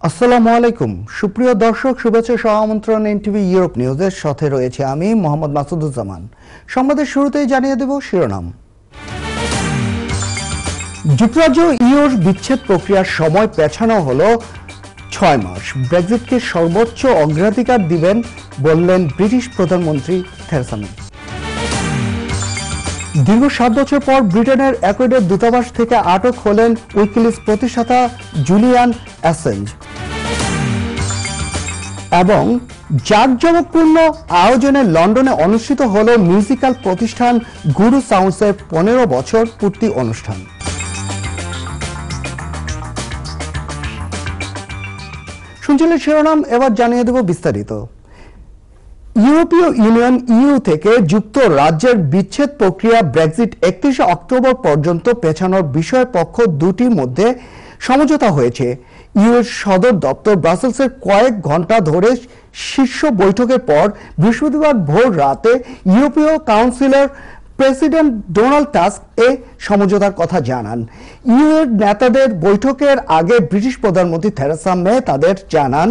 আসসালামু আলাইকুম সুপ্রিয় দর্শক শুভেচ্ছা সহ আমন্ত্রণ এনটিভি ইউরোপ নিউজের সাথে রয়েছে আমি মোহাম্মদ মাসুদুজ্জামান। সংবাদের শুরুতেই জানিয়ে দেব শিরোনাম। যুক্তরাজ্য ইউর বিচ্ছেদ প্রক্রিয়ার সময় পেছানো হলো 6 মাস। ব্রেক্সিটকে সর্বোচ্চ অগ্রাধিকার দিবেন বললেন ব্রিটিশ প্রধানমন্ত্রী থেরেসা মে। দীর্ঘ 7 বছর পর ব্রিটেনের ইকুয়েডর দূতাবাস থেকে আটক হলেন উইকিলিক্স প্রতিষ্ঠাতা জুলিয়ান অ্যাসাঞ্জ। এবং জাঁকজমকপূর্ণ আয়োজনে লন্ডনে অনুষ্ঠিত হল মিউজিক্যাল প্রতিষ্ঠান গুরু সাউন্ডসের 15 বছর পূর্তি অনুষ্ঠান। শুনছিলেন শিরোনাম, এবার জানিয়ে দেব বিস্তারিত। ইউরোপীয় ইউনিয়ন ইইউ থেকে যুক্তরাজ্যের বিচ্ছেদ প্রক্রিয়া ব্রেক্সিট 31 অক্টোবর পর্যন্ত পেছানোর বিষয়ে পক্ষ দুটির মধ্যে সমঝোতা হয়েছে। ইউএর সদর দপ্তর ব্রাসেলসের কয়েক ঘন্টা ধরে শীর্ষ বৈঠকের পর বৃহস্পতিবার ভোর রাতে ইউরোপীয় কাউন্সিলের প্রেসিডেন্ট ডোনাল্ড টাস্ক এ সমঝোতার কথা জানান। ইউএর নেতাদের বৈঠকের আগে ব্রিটিশ প্রধানমন্ত্রী থেরেসা মে তাদের জানান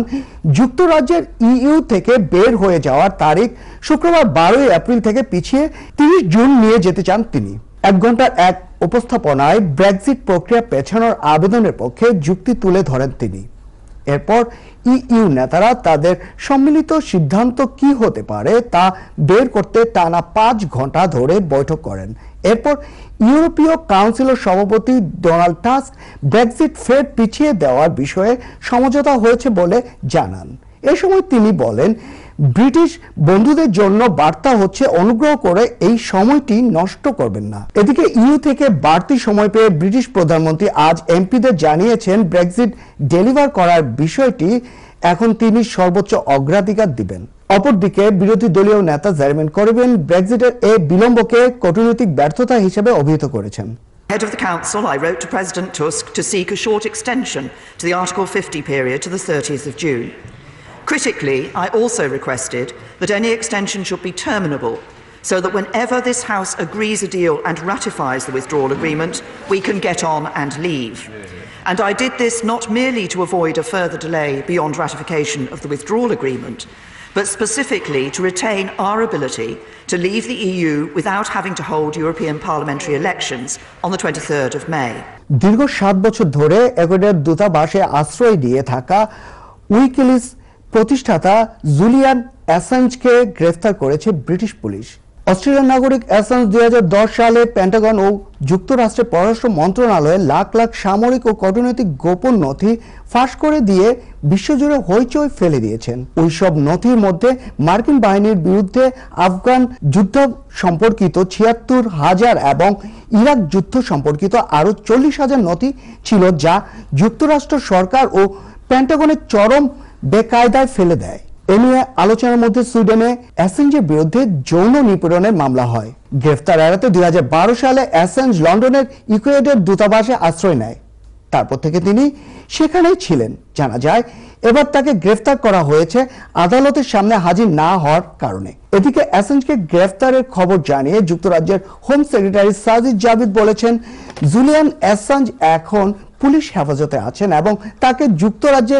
যুক্তরাজ্যের ইইউ থেকে বের হয়ে যাওয়ার তারিখ শুক্রবার 12 এপ্রিল থেকে পিছিয়ে 30 জুন নিয়ে যেতে চান তিনি। 1 ঘন্টার এক উপস্থাপনায় ব্রেক্সিট প্রক্রিয়া পেছানোর আবেদনের পক্ষে যুক্তি তুলে ধরেন তিনি। এরপর ইইউ নেতারা তাদের সম্মিলিত সিদ্ধান্ত কি হতে পারে তা বের করতে টানা 5 ঘন্টা ধরে বৈঠক করেন। এরপর ইউরোপীয় কাউন্সিলের সভাপতি ডোনাল্ড টাস্ক ব্রেক্সিট ফের পিছিয়ে দেওয়ার বিষয়ে সমঝোতা হয়েছে বলে জানান। এ সময় তিনি বলেন, ব্রিটিশ বন্ধুদের জন্য বার্তা হচ্ছে অনুগ্রহ করে এই সময়টি নষ্ট করবেন না। এদিকে ইইউ থেকে বাড়তি সময় পেয়ে ব্রিটিশ প্রধানমন্ত্রী আজ এমপিদের জানিয়েছেন ব্রেক্সিট ডেলিভার করার বিষয়টি এখন তিনি সর্বোচ্চ অগ্রাধিকার দিবেন। অপরদিকে বিরোধী দলীয় নেতা জেরেমি করবিন ব্রেক্সিটের এই বিলম্বকে কূটনৈতিক ব্যর্থতা হিসেবে অভিহিত করেছেন। Head of the Council, I wrote to President Tusk to seek a short extension to the Article 50 period to the 30th of June. Critically, I also requested that any extension should be terminable so that whenever this House agrees a deal and ratifies the withdrawal agreement, we can get on and leave. And I did this not merely to avoid a further delay beyond ratification of the withdrawal agreement, but specifically to retain our ability to leave the EU without having to hold European parliamentary elections on the 23rd of May. দীর্ঘ 7 বছর ধরে Ecuador দূতাবাসে আশ্রয় দিয়ে থাকা WikiLeaks প্রতিষ্ঠাতা Julian অ্যাসাঞ্জকে গ্রেফতার করেছে ব্রিটিশ পুলিশ। অস্ট্রেলিয়ান নাগরিক অ্যাসাঞ্জ 2010 সালে পেন্টাগন ও যুক্তরাষ্ট্রের পররাষ্ট্র মন্ত্রণালয়ে লাখ লাখ সামরিক ও কূটনৈতিক গোপন নথি ফাঁস করে দিয়ে বিশ্বজুড়ে হইচই ফেলে দিয়েছেন। ওই সব নথির মধ্যে মার্কিন বাহিনীর বিরুদ্ধে আফগান যুদ্ধ সম্পর্কিত 76,000 এবং ইরাক যুদ্ধ সম্পর্কিত আরও 40,000 নথি ছিল, যা যুক্তরাষ্ট্র সরকার ও পেন্টাগনের চরম বেকায়দায় ফেলে দেয়। এ নিয়ে আলোচনার মধ্যে সুইডেনে অ্যাসাঞ্জের বিরুদ্ধে যৌন নিপীড়নের মামলা হয়। গ্রেফতার এড়াতে 2012 সালে অ্যাসাঞ্জ লন্ডনের ইকুয়েডর দূতাবাসে আশ্রয় নেয়। তারপর থেকে তিনি সেখানেই ছিলেন। জানা যায় এবার তাকে গ্রেফতার করা হয়েছে আদালতের সামনে হাজির না হওয়ার কারণে। এদিকে অ্যাসাঞ্জকে গ্রেফতারের খবর জানিয়ে যুক্তরাজ্যের হোম সেক্রেটারি সাজিদ জাভিদ বলেছেন, জুলিয়ান অ্যাসাঞ্জ এখন পুলিশ হেফাজতে আছেন এবং তাকে যুক্তরাজ্যে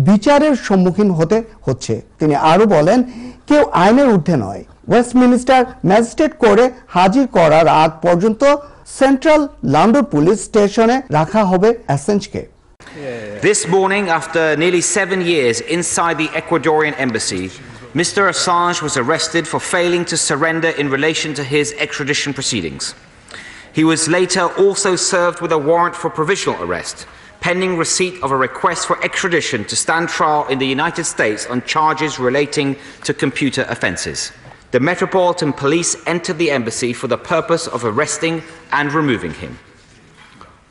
বিচারের সম্মুখীন হতে হচ্ছে। তিনি আরো বলেন, কেউ আইনের ঊর্ধ্বে নয়। ওয়েস্টমিনিস্টার ম্যাজিস্ট্রেট কোর্টে হাজির করার আগ পর্যন্ত সেন্ট্রাল লন্ডন পুলিশ স্টেশনে রাখা হবে অ্যাসাঞ্জকে। This morning, after nearly 7 years inside the Ecuadorian embassy, Mr. Assange was arrested for failing to surrender in relation to his extradition proceedings. He was later also served with a warrant for provisional arrest, pending receipt of a request for extradition to stand trial in the United States on charges relating to computer offences. The Metropolitan Police entered the embassy for the purpose of arresting and removing him.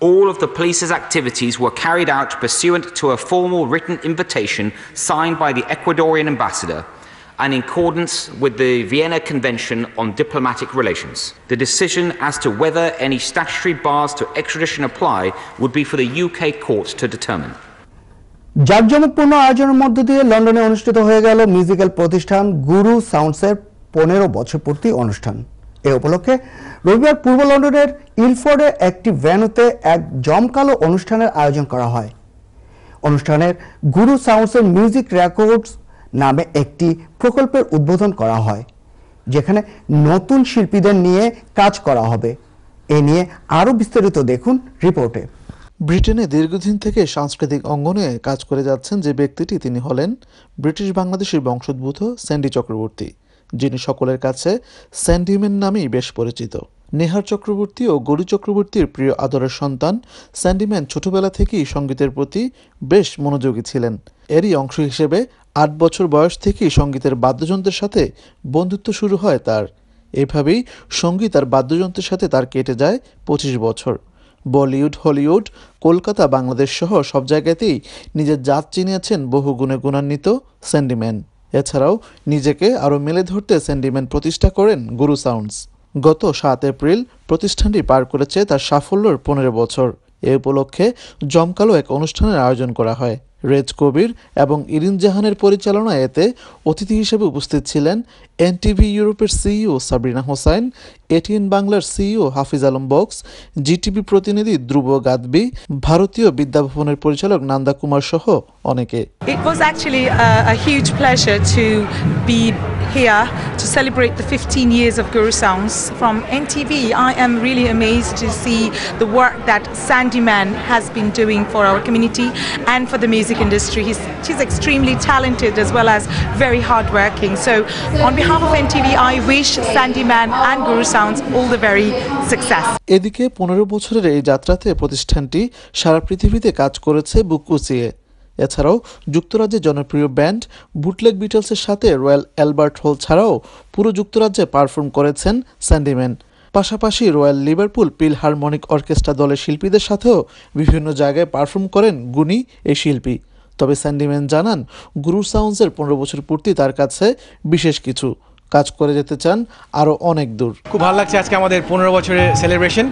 All of the police's activities were carried out pursuant to a formal written invitation signed by the Ecuadorian ambassador and in accordance with the Vienna Convention on Diplomatic Relations. The decision as to whether any statutory bars to extradition apply would be for the UK courts to determine. জাঁকজমকপূর্ণ আয়োজনের মধ্য দিয়ে লন্ডনে অনুষ্ঠিত হয়ে গেল musical প্রতিষ্ঠান গুরু সাউন্ডসের 15 বছর পূর্তি অনুষ্ঠান। এ উপলক্ষে রবিবার পূর্ব লন্ডনের ইলফোর্ডে একটি ভেন্যুতে এক জমকালো অনুষ্ঠানের আয়োজন করা হয়। অনুষ্ঠানের গুরু সাউন্ডসের মিউজিক রেকর্ডস নামে একটি প্রকল্পের উদ্বোধন করা হয়, যেখানে নতুন শিল্পীদের নিয়ে কাজ করা হবে। এ নিয়ে আরও বিস্তারিত দেখুন রিপোর্টে। ব্রিটেনে দীর্ঘদিন থেকে সাংস্কৃতিক অঙ্গনে কাজ করে যাচ্ছেন যে ব্যক্তিটি, তিনি হলেন ব্রিটিশ বাংলাদেশের বংশোদ্ভূত স্যান্ডি চক্রবর্তী, যিনি সকলের কাছে স্যান্ডিম্যান নামেই বেশ পরিচিত। নেহার চক্রবর্তী ও গৌরী চক্রবর্তীর প্রিয় আদরের সন্তান স্যান্ডিম্যান ছোটবেলা থেকেই সঙ্গীতের প্রতি বেশ মনোযোগী ছিলেন। এরই অংশ হিসেবে 8 বছর বয়স থেকেই সঙ্গীতের বাদ্যযন্ত্রের সাথে বন্ধুত্ব শুরু হয় তার। এভাবেই সঙ্গীত আর বাদ্যযন্ত্রের সাথে তার কেটে যায় 25 বছর। বলিউড, হলিউড, কলকাতা, বাংলাদেশ সহ সব জায়গাতেই নিজের জাত চিনিয়েছেন বহু গুণে গুণান্বিত স্যান্ডিম্যান। এছাড়াও নিজেকে আরও মেলে ধরতে স্যান্ডিম্যান প্রতিষ্ঠা করেন গুরু সাউন্ডস। গত 7 এপ্রিল প্রতিষ্ঠানটি পার করেছে তার সাফল্যের 15 বছর। এ উপলক্ষে জমকালো এক অনুষ্ঠানের আয়োজন করা হয়। রেজ কবির এবং ইরিন জাহানের পরিচালনায় এতে অতিথি হিসেবে উপস্থিত ছিলেন এনটিভি ইউরোপের সিইও সাবরিনা হোসাইন, এটিএন বাংলার সিইও হাফিজ আলম বক্স, জিটিভি প্রতিনিধি ধ্রুব গাদবি, ভারতীয় বিদ্যাভবনের পরিচালক নান্দা কুমার সহ অনেকে। It was actually a huge pleasure to be here to celebrate the 15 years of Guru Sounds. From NTV, I am really amazed to see the work that Sandyman has been doing for our community and for the music industry. She's extremely talented as well as very hardworking. So on behalf of NTV, I wish Sandyman and Guru Sounds all the very success. এদিকে 15 বছরের এই যাত্রাতে প্রতিষ্ঠানটি সারা পৃথিবীতে কাজ করেছে বুক কুচিয়ে। এছাড়াও যুক্তরাজ্যের জনপ্রিয় ব্যান্ড বুটলেগ বিটলসের সাথে রয়্যাল অ্যালবার্ট হল ছাড়াও পুরো যুক্তরাজ্যে পারফর্ম করেছেন স্যান্ডিম্যান। পাশাপাশি রয়্যাল লিভারপুল ফিলহারমনিক অর্কেস্ট্রা দলের শিল্পীদের সাথেও বিভিন্ন জায়গায় পারফর্ম করেন গুণী এই শিল্পী। তবে স্যান্ডিম্যান জানান, গুরু সাউন্ডসের 15 বছর পূর্তি তার কাছে বিশেষ কিছু, কাজ করে যেতে চান আরও অনেক দূর। খুব ভালো লাগছে আজকে আমাদের 15 বছরের সেলিব্রেশন।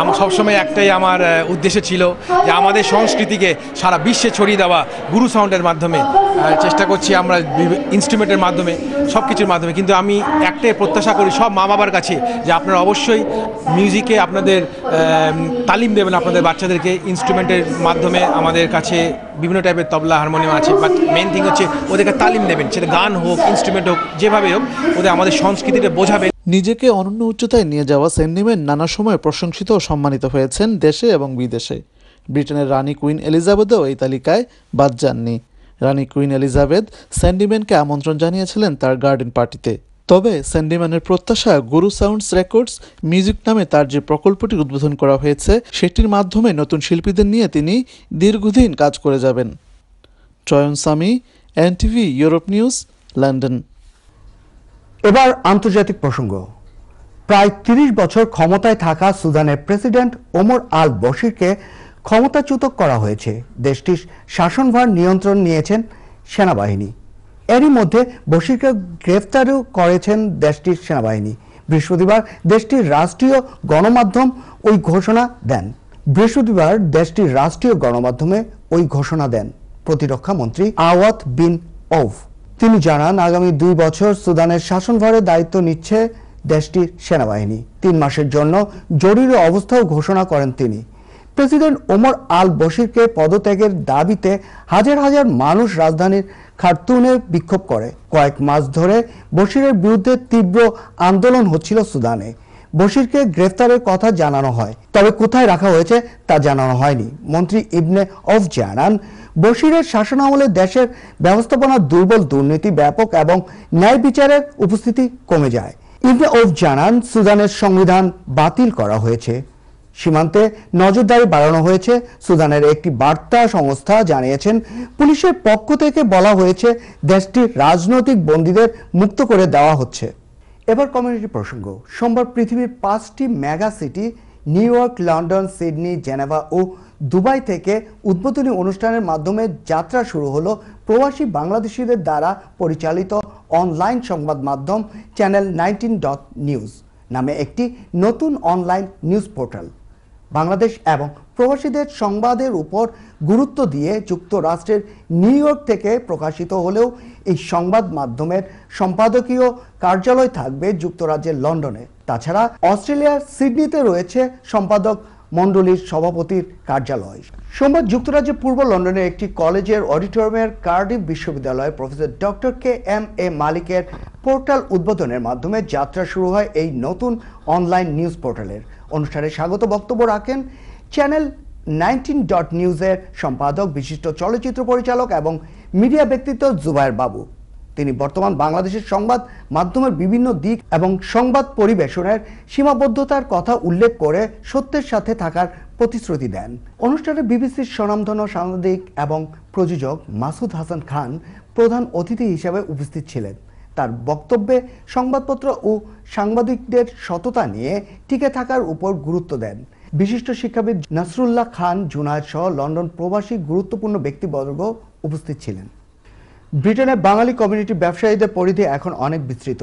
আমার সবসময় একটাই আমার উদ্দেশ্য ছিল যে আমাদের সংস্কৃতিকে সারা বিশ্বে ছড়িয়ে দেওয়া গুরু সাউন্ডের মাধ্যমে। চেষ্টা করছি আমরা ইনস্ট্রুমেন্টের মাধ্যমে, সব কিছুর মাধ্যমে। কিন্তু আমি একটাই প্রত্যাশা করি সব মা বাবার কাছে যে আপনারা অবশ্যই মিউজিকে আপনাদের তালিম দেবেন আপনাদের বাচ্চাদেরকে ইনস্ট্রুমেন্টের মাধ্যমে। আমাদের কাছে বিভিন্ন টাইপের তবলা, হারমোনিয়াম আছে, বাট মেন থিং হচ্ছে ওদেরকে তালিম দেবেন, সেটা গান হোক, ইনস্ট্রুমেন্ট হোক, যেভাবে হোক ওদের আমাদের সংস্কৃতিটা বোঝাবেন। নিজেকে অনন্য উচ্চতায় নিয়ে যাওয়া স্যান্ডিম্যান নানা সময় প্রশংসিত ও সম্মানিত হয়েছেন দেশে এবং বিদেশে। ব্রিটেনের রানী কুইন এলিজাবেথও এই তালিকায় বাদ যাননি। রানী কুইন এলিজাবেথ স্যান্ডিম্যানকে আমন্ত্রণ জানিয়েছিলেন তার গার্ডেন পার্টিতে। তবে স্যান্ডিম্যানের প্রত্যাশা গুরু সাউন্ডস রেকর্ডস মিউজিক নামে তার যে প্রকল্পটি উদ্বোধন করা হয়েছে সেটির মাধ্যমে নতুন শিল্পীদের নিয়ে তিনি দীর্ঘদিন কাজ করে যাবেন। Chayan Sami, NTV Europe news, London. এবার আন্তর্জাতিক প্রসঙ্গ। প্রায় 30 বছর ক্ষমতায় থাকা সুদানের প্রেসিডেন্ট ওমর আল বশিরকে ক্ষমতাচ্যুত করা হয়েছে। দেশটির শাসনভার নিয়ন্ত্রণ নিয়েছেন সেনাবাহিনী। এরই মধ্যে বশিরকে গ্রেফতারও করেছেন দেশটির সেনাবাহিনী। বৃহস্পতিবার দেশটির রাষ্ট্রীয় গণমাধ্যম ওই ঘোষণা দেন প্রতিরক্ষা মন্ত্রী আওয়াত বিন অউফ। তিনি জানান, আগামী 2 বছর সুদানের শাসনভারের দায়িত্ব নিচ্ছে দেশটির সেনাবাহিনী। 3 মাসের জন্য জরুরি অবস্থাও ঘোষণা করেন তিনি। প্রেসিডেন্ট ওমর আল বশিরকে পদত্যাগের দাবিতে হাজার হাজার মানুষ রাজধানীর খার্তুমে বিক্ষোভ করে। কয়েক মাস ধরে বশিরের বিরুদ্ধে তীব্র আন্দোলন হচ্ছিল সুদানে। বশিরকে গ্রেফতারের কথা জানানো হয়, তবে কোথায় রাখা হয়েছে তা জানানো হয়নি। মন্ত্রী ইবনে অফ জানান, বশিরের শাসনামলে দেশের ব্যবস্থাপনা দুর্বল, দুর্নীতি ব্যাপক এবং ন্যায় বিচারের উপস্থিতি কমে যায়। ইবনে অফ জানান, সুদানের সংবিধান বাতিল করা হয়েছে, সীমান্তে নজরদারি বাড়ানো হয়েছে। সুদানের একটি বার্তা সংস্থা জানিয়েছেন, পুলিশের পক্ষ থেকে বলা হয়েছে দেশটির রাজনৈতিক বন্দীদের মুক্ত করে দেওয়া হচ্ছে। এবার কমিউনিটি প্রসঙ্গ। সোমবার পৃথিবীর 5টি mega city New York, London, Sydney, Geneva ও দুবাই থেকে উদ্বোধনী অনুষ্ঠানের মাধ্যমে যাত্রা শুরু হলো প্রবাসী বাংলাদেশিদের দ্বারা পরিচালিত অনলাইন সংবাদ মাধ্যম চ্যানেল 19.নিউজ নামে একটি নতুন অনলাইন নিউজ পোর্টাল। বাংলাদেশ এবং প্রবাসীদের সংবাদের উপর গুরুত্ব দিয়ে যুক্তরাষ্ট্রের নিউ ইয়র্ক থেকে প্রকাশিত হলেও এই সংবাদ মাধ্যমের সম্পাদকীয় কার্যালয় থাকবে যুক্তরাজ্যের লন্ডনে। তাছাড়া অস্ট্রেলিয়ার সিডনিতে রয়েছে সম্পাদক মণ্ডলীর সভাপতির কার্যালয়। সোমবার যুক্তরাজ্যের পূর্ব লন্ডনের একটি কলেজের অডিটোরিয়ামের কার্ডিফ বিশ্ববিদ্যালয়ের প্রফেসর ডক্টর KMA মালিকের পোর্টাল উদ্বোধনের মাধ্যমে যাত্রা শুরু হয় এই নতুন অনলাইন নিউজ পোর্টালের। অনুষ্ঠানে স্বাগত বক্তব্য রাখেন চ্যানেল 19.নিউজের সম্পাদক, বিশিষ্ট চলচ্চিত্র পরিচালক এবং মিডিয়া ব্যক্তিত্ব জুবায়ের বাবু। তিনি বর্তমান বাংলাদেশের সংবাদ মাধ্যমের বিভিন্ন দিক এবং সংবাদ পরিবেশনের সীমাবদ্ধতার কথা উল্লেখ করে সত্যের সাথে থাকার প্রতিশ্রুতি দেন। অনুষ্ঠানে বিবিসির স্বনামধন্য সাংবাদিক এবং প্রযোজক মাসুদ হাসান খান প্রধান অতিথি হিসেবে উপস্থিত ছিলেন। তার বক্তব্যে সংবাদপত্র ও সাংবাদিকদের সততা নিয়ে টিকে থাকার উপর গুরুত্ব দেন। বিশিষ্ট শিক্ষাবিদ নাসরুল্লাহ খান জুনায়েদ সহ লন্ডন প্রবাসী গুরুত্বপূর্ণ ব্যক্তিবর্গ উপস্থিত ছিলেন। ব্রিটেনের বাঙালি কমিউনিটি ব্যবসায়ীদের পরিধি এখন অনেক বিস্তৃত।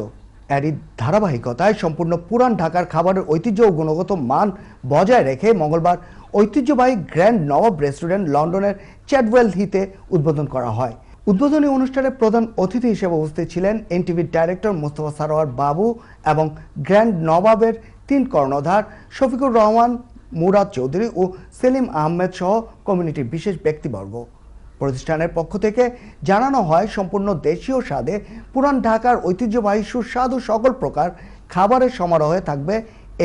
এরই ধারাবাহিকতায় সম্পূর্ণ পুরান ঢাকার খাবারের ঐতিহ্য ও গুণগত মান বজায় রেখে মঙ্গলবার ঐতিহ্যবাহী গ্র্যান্ড নবাব রেস্টুরেন্ট লন্ডনের চ্যাডওয়েল হিতে উদ্বোধন করা হয়। উদ্বোধনী অনুষ্ঠানে প্রধান অতিথি হিসেবে উপস্থিত ছিলেন এনটিভির ডাইরেক্টর মোস্তফা সারোয়ার বাবু এবং গ্র্যান্ড নবাবের 3 কর্ণধার শফিকুর রহমান, মুরাদ চৌধুরী ও সেলিম আহমেদ সহ কমিউনিটির বিশেষ ব্যক্তিবর্গ। প্রতিষ্ঠানের পক্ষ থেকে জানানো হয়, সম্পূর্ণ দেশীয় স্বাদে পুরান ঢাকার ঐতিহ্যবাহী সুস্বাদু সকল প্রকার খাবারের সমারোহে থাকবে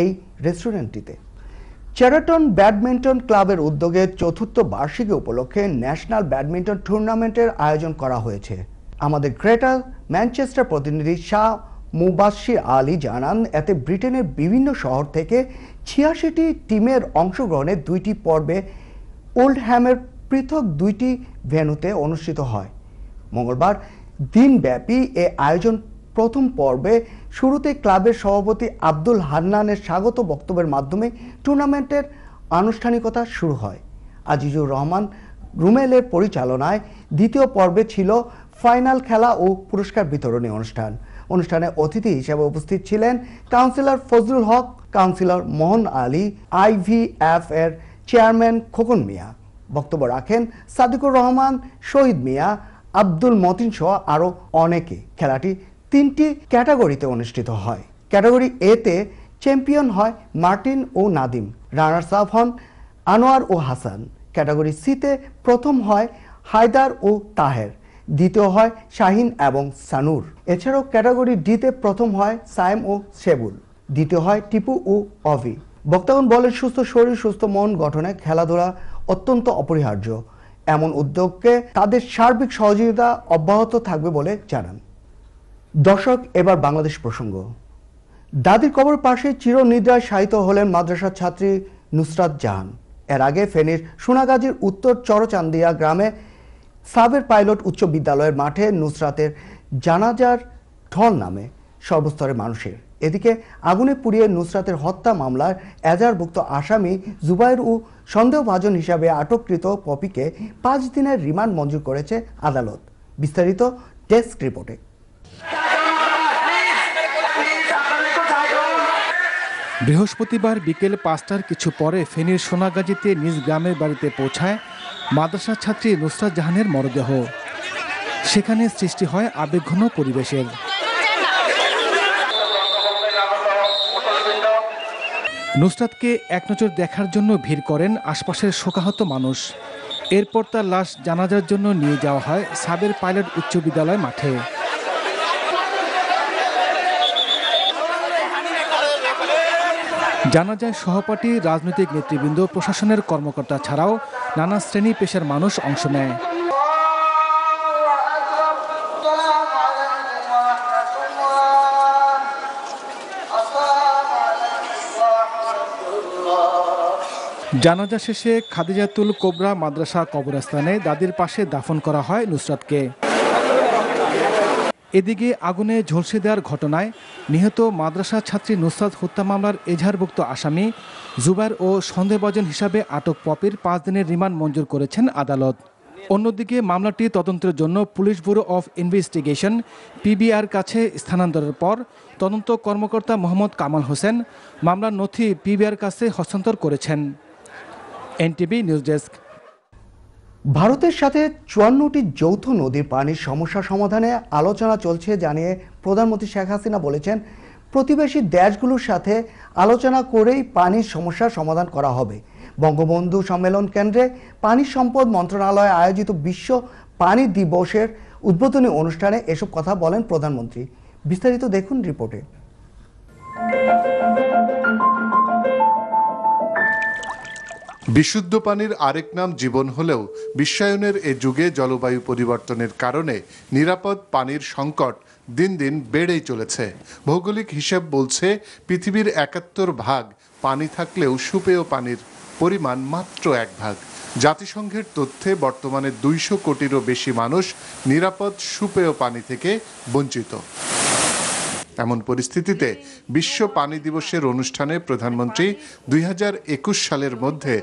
এই রেস্টুরেন্টটিতে। চ্যারাটন ব্যাডমিন্টন ক্লাবের উদ্যোগে 4th বার্ষিকী উপলক্ষে ন্যাশনাল ব্যাডমিন্টন টুর্নামেন্টের আয়োজন করা হয়েছে। আমাদের গ্রেটার ম্যানচেস্টার প্রতিনিধি শাহ মুবাশশির আলী জানান, এতে ব্রিটেনের বিভিন্ন শহর থেকে 86টি টিমের অংশগ্রহণে 2টি পর্বে ওল্ডহ্যামের পৃথক 2টি ভেন্যুতে অনুষ্ঠিত হয়। মঙ্গলবার দিনব্যাপী এ আয়োজন প্রথম পর্বে শুরুতে ক্লাবের সভাপতি আব্দুল হান্নানের স্বাগত বক্তব্যের মাধ্যমে টুর্নামেন্টের আনুষ্ঠানিকতা শুরু হয়। আজিজুর রহমান রুমেলের পরিচালনায় দ্বিতীয় পর্বে ছিল ফাইনাল খেলা ও পুরস্কার বিতরণী অনুষ্ঠান। অনুষ্ঠানে অতিথি হিসেবে উপস্থিত ছিলেন কাউন্সিলর ফজলুল হক, কাউন্সিলর মোহন আলী, IVF এর চেয়ারম্যান খোকন মিয়া। বক্তব্য রাখেন সাদিকুর রহমান, শহীদ মিয়া, আব্দুল মতিন সহ আরও অনেকে। খেলাটি 3টি ক্যাটাগরিতে অনুষ্ঠিত হয়। ক্যাটাগরি এতে চ্যাম্পিয়ন হয় মার্টিন ও নাদিম, রানার্স আপ হন আনোয়ার ও হাসান। ক্যাটাগরি সিতে প্রথম হয় হায়দার ও তাহের, দ্বিতীয় হয় শাহিন এবং সানুর। এছাড়াও ক্যাটাগরি ডিতে প্রথম হয় সায়েম ও শেবুল, দ্বিতীয় হয় টিপু ও অভি। বক্তাগণ বলেন, সুস্থ শরীর সুস্থ মন গঠনে খেলাধুলা অত্যন্ত অপরিহার্য। এমন উদ্যোগকে তাদের সার্বিক সহযোগিতা অব্যাহত থাকবে বলে জানান। দর্শক, এবার বাংলাদেশ প্রসঙ্গ। দাদির কবর পাশে চিরনিদ্রায় শায়িত হলেন মাদ্রাসার ছাত্রী নুসরাত জাহান। এর আগে ফেনীর সোনাগাজীর উত্তর চরচান্দিয়া গ্রামে সাবের পাইলট উচ্চ বিদ্যালয়ের মাঠে নুসরাতের জানাজার ঢল নামে সর্বস্তরের মানুষের। এদিকে আগুনে পুড়িয়ে নুসরাতের হত্যা মামলার এজাহারভুক্ত আসামি জুবায়ের ও সন্দেহভাজন হিসাবে আটককৃত পপিকে 5 দিনের রিমান্ড মঞ্জুর করেছে আদালত। বিস্তারিত ডেস্ক রিপোর্টে। বৃহস্পতিবার বিকেল 5টার কিছু পরে ফেনীর সোনাগাজীতে নিজ গ্রামের বাড়িতে পৌঁছায় মাদ্রাসা ছাত্রী নুসরাত জাহানের মরদেহ। সেখানে সৃষ্টি হয় আবেগঘন পরিবেশের। নুসরাতকে এক নজর দেখার জন্য ভিড় করেন আশপাশের শোকাহত মানুষ। এরপর তার লাশ জানাজার জন্য নিয়ে যাওয়া হয় সাবের পাইলট উচ্চ বিদ্যালয় মাঠে। জানাজায় সহপাঠী, রাজনৈতিক নেতৃবৃন্দ, প্রশাসনের কর্মকর্তা ছাড়াও নানা শ্রেণী পেশার মানুষ অংশ নেয়। জানাজা শেষে খাদিজাতুল কোবরা মাদ্রাসা কবরস্থানে দাদির পাশে দাফন করা হয় নুসরাতকে। এদিকে আগুনে ঝলসে দেওয়ার ঘটনায় নিহত মাদ্রাসা ছাত্রী নুসরাত হত্যা মামলার এজাহারভুক্ত আসামি জুবায়ের ও সন্দেহভাজন হিসাবে আটক পপির 5 দিনের রিমান্ড মঞ্জুর করেছেন আদালত। অন্যদিকে মামলাটি তদন্তের জন্য police bureau of investigation PBR কাছে স্থানান্তরের পর তদন্ত কর্মকর্তা মোহাম্মদ কামাল হোসেন মামলার নথি PBR কাছে হস্তান্তর করেছেন। NTV news desk. ভারতের সাথে 54টি যৌথ নদীর পানির সমস্যা সমাধানে আলোচনা চলছে জানিয়ে প্রধানমন্ত্রী শেখ হাসিনা বলেছেন, প্রতিবেশী দেশগুলোর সাথে আলোচনা করেই পানির সমস্যার সমাধান করা হবে। বঙ্গবন্ধু সম্মেলন কেন্দ্রে পানি সম্পদ মন্ত্রণালয় আয়োজিত বিশ্ব পানি দিবসের উদ্বোধনী অনুষ্ঠানে এসব কথা বলেন প্রধানমন্ত্রী। বিস্তারিত দেখুন রিপোর্টে। বিশুদ্ধ পানির আরেক নাম জীবন হলেও বিশ্বায়নের এ যুগে জলবায়ু পরিবর্তনের কারণে নিরাপদ পানির সংকট দিন দিন বেড়েই চলেছে। ভৌগোলিক হিসেব বলছে পৃথিবীর ৭১ ভাগ পানি থাকলেও সুপেয় পানির পরিমাণ মাত্র ১ ভাগ। জাতিসংঘের তথ্যে বর্তমানে ২০০ কোটিরও বেশি মানুষ নিরাপদ সুপেয় পানি থেকে বঞ্চিত। এমন পরিস্থিতিতে বিশ্ব পানি দিবসের অনুষ্ঠানে প্রধানমন্ত্রী ২০২১ সালের মধ্যে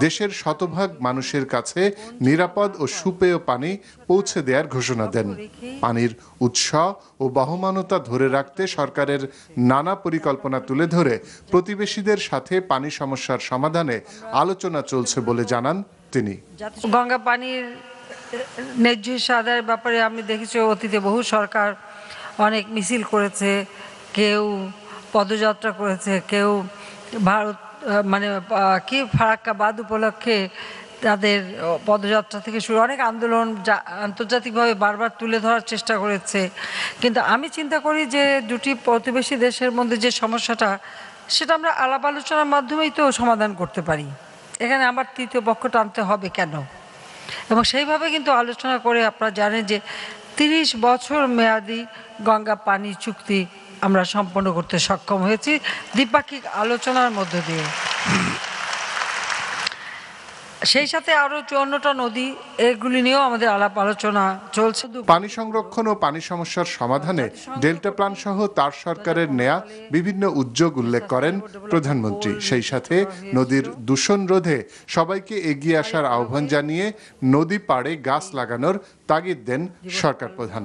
দেশের শতভাগ মানুষের কাছে নিরাপদ ও সুপেয় পানি পৌঁছে দেওয়ার ঘোষণা দেন। পানির উৎস ও বহমানতা ধরে রাখতে সরকারের নানা পরিকল্পনা তুলে ধরে প্রতিবেশীদের সাথে পানি সমস্যার সমাধানে আলোচনা চলছে বলে জানান তিনি। গঙ্গা পানির ন্যায্য আদায়ের ব্যাপারে আমি দেখেছি অতীতে বহু সরকার অনেক মিছিল করেছে, কেউ পদযাত্রা করেছে, কেউ ভারত কি ফারাক্কা বাঁধ উপলক্ষে তাদের পদযাত্রা থেকে শুরু অনেক আন্দোলন আন্তর্জাতিকভাবে বারবার তুলে ধরার চেষ্টা করেছে। কিন্তু আমি চিন্তা করি যে দুটি প্রতিবেশী দেশের মধ্যে যে সমস্যাটা, সেটা আমরা আলাপ আলোচনার মাধ্যমেই তো সমাধান করতে পারি। এখানে আমার তৃতীয় পক্ষ টানতে হবে কেন? এবং সেইভাবে কিন্তু আলোচনা করে আপনারা জানেন যে ৩০ বছর মেয়াদি গঙ্গা পানি চুক্তি আমরা সম্পন্ন করতে সক্ষম হয়েছি দ্বিপাক্ষিক আলোচনার মধ্য দিয়ে। সেই সাথে আরো ৫৪টা নদী, এগুলি নিয়েও আমাদের আলাপ আলোচনা চলছে। পানি সংরক্ষণ ও পানি সমস্যার সমাধানে ডেল্টা প্ল্যান সহ তার সরকারের নেয়া বিভিন্ন উদ্যোগ উল্লেখ করেন প্রধানমন্ত্রী। সেই সাথে নদীর দূষণ রোধে সবাইকে এগিয়ে আসার আহ্বান জানিয়ে নদী পাড়ে গাছ লাগানোর তাগিদ দেন সরকার প্রধান।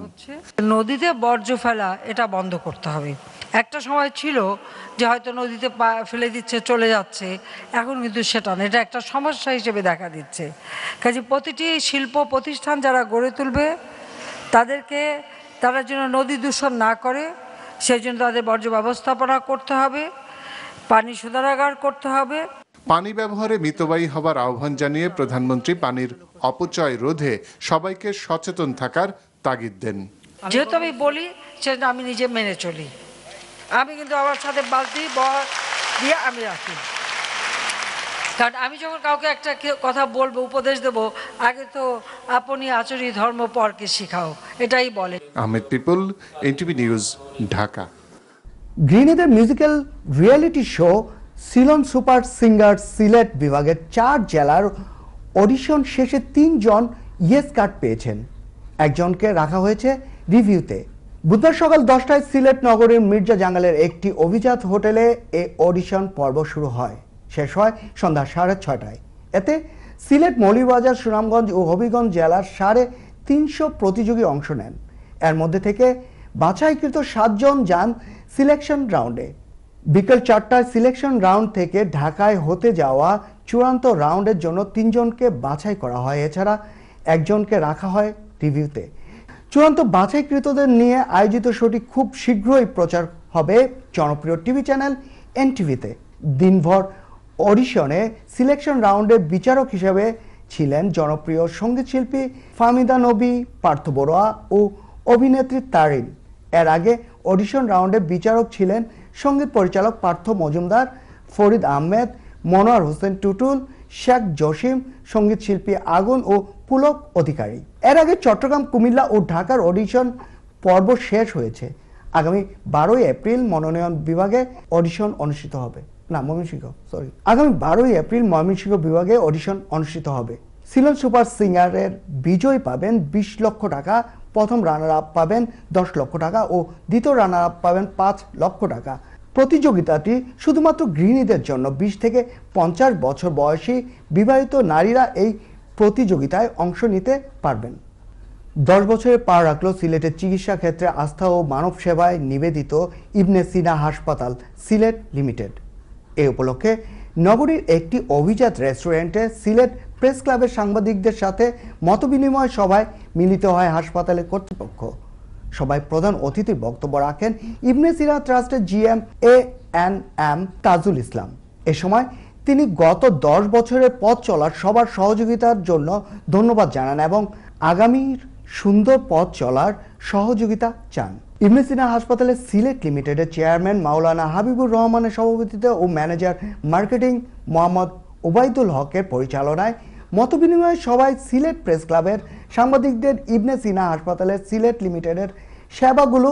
নদীতে বর্জ্য ফেলা এটা বন্ধ করতে হবে। একটা সময় ছিল যে হয়তো নদীতে ফেলে দিচ্ছে, চলে যাচ্ছে, এখন কিন্তু সেটা না, এটা একটা সমস্যা হিসেবে দেখা দিচ্ছে। কাজে প্রতিটি শিল্প প্রতিষ্ঠান যারা গড়ে তুলবে তারা যেন নদী দূষণ না করে, সেই জন্য তাদের বর্জ্য ব্যবস্থাপনা করতে হবে, পানি শোধনাগার করতে হবে। পানি ব্যবহারে মিতব্যয়ী হবার আহ্বান জানিয়ে প্রধানমন্ত্রী পানির অপচয় রোধে সবাইকে সচেতন থাকার তাগিদ দেন। যেহেতু আমি বলি সেটা আমি নিজে মেনে চলি। আমি কিন্তু আমার সাথে বালতি দিয়ে আমি রাখি, কারণ আমি যখন কাউকে একটা কথা বলবো, উপদেশ দেব, আগে তো আপনি আচরি ধর্ম পরকে শিখাও, এটাই বলে। আহমেদ পিপল, এনটিভি নিউজ, ঢাকা। গৃহিণীদের musical reality show Silon super singer Sylhet বিভাগের ৪ জেলার অডিশন শেষে ৩ জন ইয়েস কার্ড পেয়েছেন। একজনকে রাখা হয়েছে রিভিউতে। বুধবার সকাল 10টায় সিলেট নগরীর মির্জা জাঙ্গালের একটি অভিজাত হোটেলে এই অডিশন পর্ব শুরু হয়, শেষ হয় সন্ধ্যা 6:30টায়। এতে সিলেট, মৌলভীবাজার, সুনামগঞ্জ ও হবিগঞ্জ জেলার 350 প্রতিযোগী অংশ নেন। এর মধ্যে থেকে বাছাইকৃত 7 জন যান সিলেকশন রাউন্ডে। বিকেল 4টায় সিলেকশন রাউন্ড থেকে ঢাকায় হতে যাওয়া চূড়ান্ত রাউন্ডের জন্য 3 জনকে বাছাই করা হয়। এছাড়া একজনকে রাখা হয় রিভিউতে। চূড়ান্ত বাছাইকৃতদের নিয়ে আয়োজিত শোটি খুব শীঘ্রই প্রচার হবে জনপ্রিয় টিভি চ্যানেল এনটিভিতে। দিনভর অডিশনে সিলেকশন রাউন্ডে বিচারক হিসেবে ছিলেন জনপ্রিয় সঙ্গীতশিল্পী ফাহমিদা নবী, পার্থ বড়ুয়া ও অভিনেত্রী তারিন। এর আগে অডিশন রাউন্ডে বিচারক ছিলেন সঙ্গীত পরিচালক পার্থ মজুমদার, ফরিদ আহমেদ, মনোয়ার হোসেন টুটুল, শেখ জসিম, সঙ্গীতশিল্পী আগুন ও পুলক অধিকারী। এর আগে চট্টগ্রাম, কুমিল্লা ও ঢাকার অডিশন পর্ব শেষ হয়েছে। আগামী 12 এপ্রিল মনোনয়ন বিভাগে অডিশন অনুষ্ঠিত হবে। আগামী 12 এপ্রিল ময়মনসিংহ বিভাগে অডিশন অনুষ্ঠিত হবে। সিলন সুপার সিঙ্গারের বিজয়ী পাবেন 20 লক্ষ টাকা, প্রথম রানার আপ পাবেন 10 লক্ষ টাকা ও দ্বিতীয় রানার আপ পাবেন 5 লক্ষ টাকা। প্রতিযোগিতাটি শুধুমাত্র গৃহিণীদের জন্য। 20 থেকে 50 বছর বয়সী বিবাহিত নারীরা এই প্রতিযোগিতায় অংশ নিতে পারবেন। 10 বছরে পা রাখল সিলেটের চিকিৎসা ক্ষেত্রে আস্থা ও মানব সেবায় নিবেদিত ইবনে সিনা হাসপাতাল সিলেট লিমিটেড। এই উপলক্ষে নগরীর একটি অভিজাত রেস্টুরেন্টে সিলেট প্রেস ক্লাবের সাংবাদিকদের সাথে মতবিনিময় সভায় মিলিত হয় হাসপাতালের কর্তৃপক্ষ। সভায় প্রধান অতিথির বক্তব্য রাখেন ইবনে সিনা ট্রাস্টের GM ANM তাজুল ইসলাম। এ সময় তিনি গত 10 বছরের পথ চলার সবার সহযোগিতার জন্য ধন্যবাদ জানান এবং আগামীর সুন্দর পথ চলার সহযোগিতা চান। ইবনে সিনা হাসপাতালের সিলেট লিমিটেডের চেয়ারম্যান মাওলানা হাবিবুর রহমানের সভাপতিত্বে ও ম্যানেজার মার্কেটিং মোহাম্মদ ওবায়দুল হকের পরিচালনায় মতবিনিময় সভায় সিলেট প্রেস ক্লাবের সাংবাদিকদের ইবনে সিনা হাসপাতালের সিলেট লিমিটেডের সেবাগুলো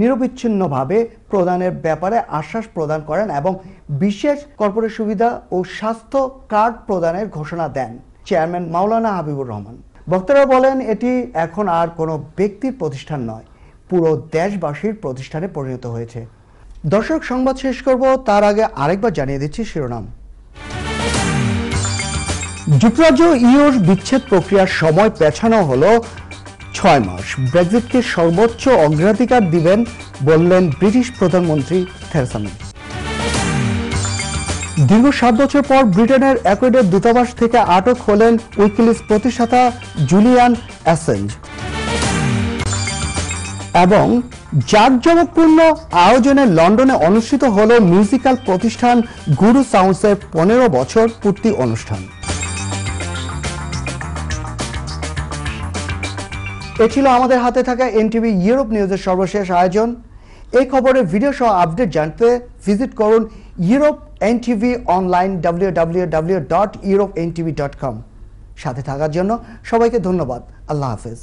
নিরবিচ্ছিন্নভাবে প্রদানের ব্যাপারে আশ্বাস প্রদান করেন এবং বিশেষ কর্পোরেট সুবিধা ও স্বাস্থ্য কার্ড প্রদানের ঘোষণা দেন চেয়ারম্যান মাওলানা হাবিবুর রহমান। বক্তারা বলেন, এটি এখন আর কোনো ব্যক্তির প্রতিষ্ঠান নয়, পুরো দেশবাসীর প্রতিষ্ঠানে পরিণত হয়েছে। দর্শক, সংবাদ শেষ করব তার আগে আরেকবার জানিয়ে দিচ্ছি শিরোনাম। যুক্তরাজ্য ইউর বিচ্ছেদ প্রক্রিয়ার সময় পেছানো হলো 6 মাস। ব্রেক্সিটকে সর্বোচ্চ অগ্রাধিকার দিবেন বললেন ব্রিটিশ প্রধানমন্ত্রী থেরেসা মে। দীর্ঘ 7 বছর পর ব্রিটেনের ইকুয়েডর দূতাবাস থেকে আটক হলেন উইকিলিক্স প্রতিষ্ঠাতা জুলিয়ান অ্যাসাঞ্জ। এবং জাঁকজমকপূর্ণ আয়োজনে লন্ডনে অনুষ্ঠিত হল মিউজিক্যাল প্রতিষ্ঠান গুরু সাউন্ডসের 15 বছর পূর্তি অনুষ্ঠান। এ ছিল আমাদের হাতে থাকা এনটিভি ইউরোপ নিউজের সর্বশেষ আয়োজন। এই খবরের ভিডিও সহ আপডেট জানতে ভিজিট করুন ইউরোপ এনটিভি অনলাইন www.europentv.com। সাথে থাকার জন্য সবাইকে ধন্যবাদ। আল্লাহ হাফেজ।